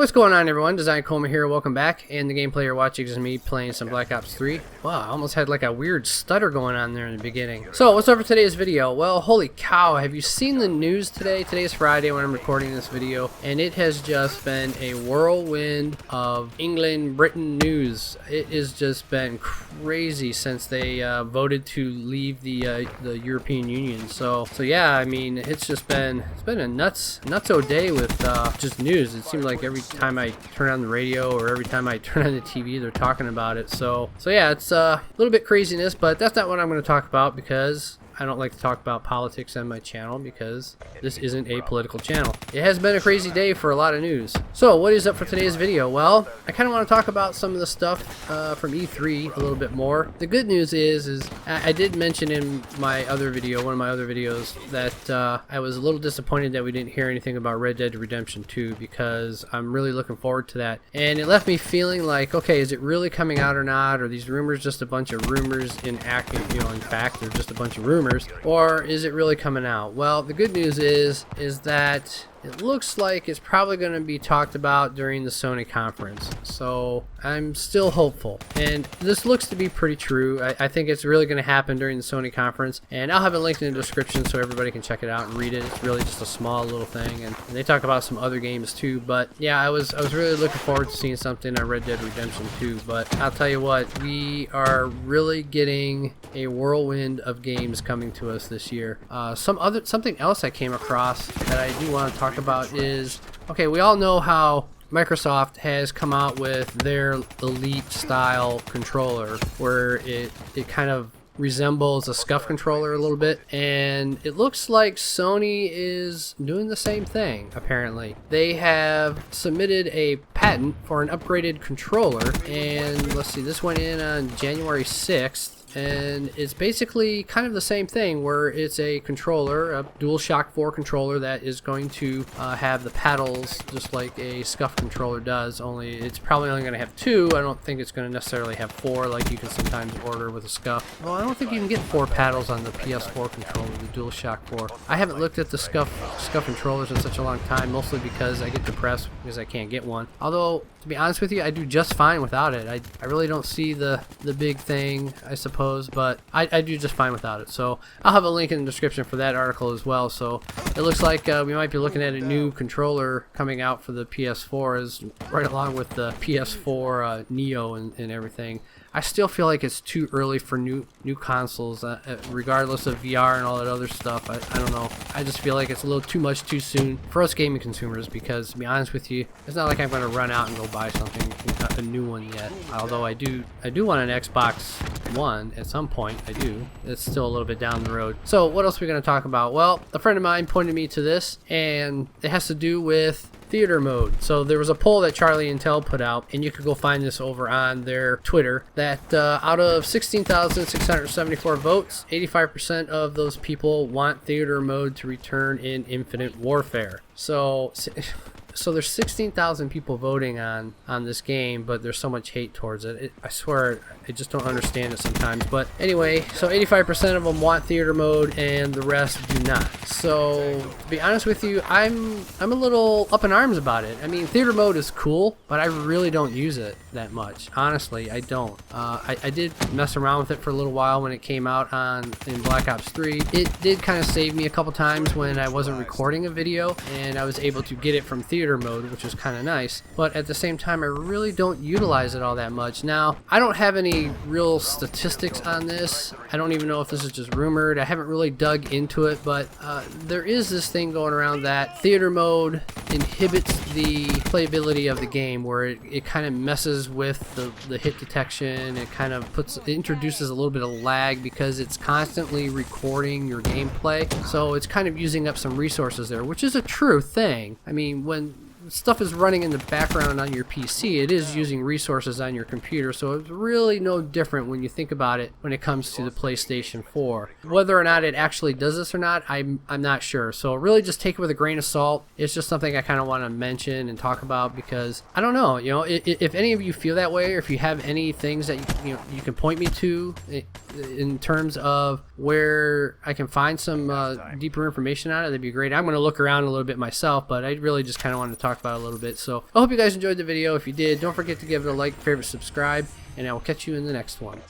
what's going on, everyone? Designedcoma here. Welcome back. And the gameplay you're watching is me playing some Black Ops 3. Wow, I almost had like a weird stutter going on there in the beginning. So, what's up for today's video? Well, holy cow, have you seen the news today? Today's Friday when I'm recording this video, and it has just been a whirlwind of England, Britain news. It has just been crazy since they voted to leave the European Union. So yeah, I mean, it's been a nutso day with just news. It seems like every time I turn on the radio or every time I turn on the TV, they're talking about it. So yeah, it's a little bit craziness, but that's not what I'm going to talk about because I don't like to talk about politics on my channel because this isn't a political channel. It has been a crazy day for a lot of news. So what is up for today's video? Well, I kind of want to talk about some of the stuff from E3 a little bit more. The good news is I did mention in my other video, one of my other videos, that I was a little disappointed that we didn't hear anything about Red Dead Redemption 2 because I'm really looking forward to that. And it left me feeling like, okay, is it really coming out or not? Are these rumors just a bunch of rumors in fact, they're just a bunch of rumors? Or is it really coming out? Well, the good news is that it looks like it's probably going to be talked about during the Sony conference. So I'm still hopeful. And this looks to be pretty true. I think it's really going to happen during the Sony conference. And I'll have it linked in the description so everybody can check it out and read it. It's really just a small little thing. And they talk about some other games too. But yeah, I was really looking forward to seeing something on Red Dead Redemption 2. But I'll tell you what, we are really getting a whirlwind of games coming to us this year. Something else I came across that I do want to talk about is, okay, we all know how Microsoft has come out with their Elite style controller where it kind of resembles a SCUF controller a little bit, and it looks like Sony is doing the same thing. Apparently they have submitted a patent for an upgraded controller, and let's see, this went in on January 6th. And it's basically kind of the same thing where it's a controller, a Dualshock 4 controller that is going to have the paddles just like a SCUF controller does, only it's probably only going to have 2. I don't think it's going to necessarily have 4 like you can sometimes order with a SCUF. Well, I don't think you can get 4 paddles on the PS4 controller, the Dualshock 4. I haven't looked at the SCUF controllers in such a long time, mostly because I get depressed because I can't get one. Although, to be honest with you, I do just fine without it. I really don't see the big thing, I suppose, but I do just fine without it. So I'll have a link in the description for that article as well. So it looks like we might be looking at a new controller coming out for the PS4 as right along with the PS4 Neo and everything. I still feel like it's too early for new consoles, regardless of VR and all that other stuff. I don't know. I just feel like it's a little too much too soon for us gaming consumers because, to be honest with you, it's not like I'm going to run out and go buy something, a new one yet. Although I do want an Xbox One at some point. I do. It's still a little bit down the road. So what else are we going to talk about? Well, a friend of mine pointed me to this, and it has to do with theater mode. So there was a poll that Charlie Intel put out, and you could go find this over on their Twitter, that out of 16,674 votes, 85% of those people want theater mode to return in Infinite Warfare. So there's 16,000 people voting on this game, but there's so much hate towards it. I swear, I just don't understand it sometimes. But anyway, so 85% of them want theater mode, and the rest do not. So to be honest with you, I'm a little up in arms about it. I mean, theater mode is cool, but I really don't use it that much. Honestly, I don't. I did mess around with it for a little while when it came out in Black Ops 3. It did kind of save me a couple times when I wasn't recording a video, and I was able to get it from theater mode, which is kind of nice, but at the same time I really don't utilize it all that much. Now, I don't have any real statistics on this. I don't even know if this is just rumored. I haven't really dug into it, but there is this thing going around that theater mode inhibits the playability of the game, where it kind of messes with the hit detection. It kind of introduces a little bit of lag because it's constantly recording your gameplay, so it's kind of using up some resources there, which is a true thing. I mean, when stuff is running in the background on your PC, it is using resources on your computer, so it's really no different when you think about it when it comes to the PlayStation 4. Whether or not it actually does this or not, I'm not sure, so really just take it with a grain of salt. It's just something I kind of want to mention and talk about because I don't know, you know, if any of you feel that way, or if you have any things that you can point me to in terms of where I can find some deeper information on it, that'd be great. I'm going to look around a little bit myself, but I really just kind of want to talk talk about a little bit. So I hope you guys enjoyed the video. If you did, don't forget to give it a like, favorite, subscribe, and I will catch you in the next one.